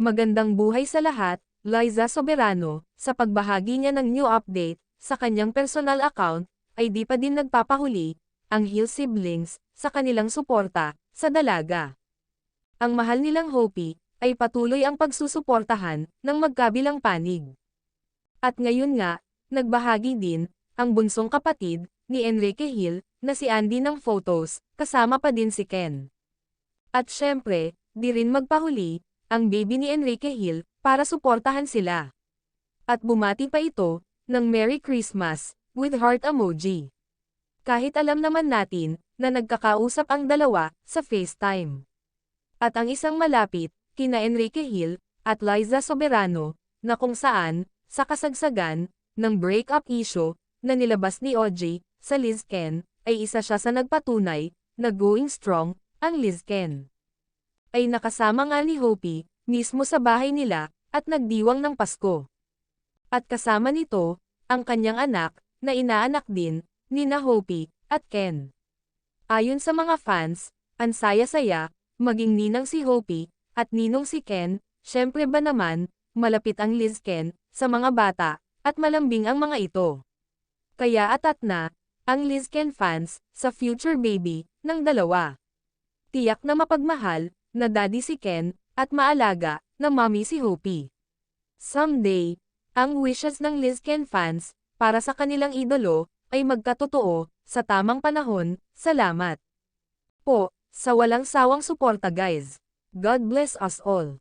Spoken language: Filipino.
Magandang buhay sa lahat, Liza Soberano, sa pagbahagi niya ng new update, sa kanyang personal account, ay di pa din nagpapahuli, ang Hill siblings, sa kanilang suporta, sa dalaga. Ang mahal nilang Hopi, ay patuloy ang pagsusuportahan, ng magkabilang panig. At ngayon nga, nagbahagi din, ang bunsong kapatid, ni Enrique Hill, na si Andy ng photos, kasama pa din si Ken. At syempre, di rin magpahuli, ang baby ni Enrique Hill, para suportahan sila. At bumati pa ito, ng Merry Christmas, with heart emoji. Kahit alam naman natin, na nagkakausap ang dalawa, sa FaceTime. At ang isang malapit, kina Enrique Hill, at Liza Soberano, na kung saan, sa kasagsagan, ng breakup issue, na nilabas ni OJ, sa Liz Ken, ay isa siya sa nagpatunay, na going strong, ang Liz Ken. Ay nakasama nga ni Hopi, mismo sa bahay nila, at nagdiwang ng Pasko. At kasama nito, ang kanyang anak, na inaanak din, nina Hopi, at Ken. Ayon sa mga fans, ang saya-saya, maging ninang si Hopi, at ninong si Ken, syempre ba naman, malapit ang Liz Ken, sa mga bata, at malambing ang mga ito. Kaya atat na, ang Liz Ken fans, sa future baby, ng dalawa. Tiyak na mapagmahal, na daddy si Ken, at maalaga, na mommy si Hopi. Someday, ang wishes ng Liz Ken fans, para sa kanilang idolo, ay magkatotoo, sa tamang panahon. Salamat po, sa walang sawang suporta guys. God bless us all.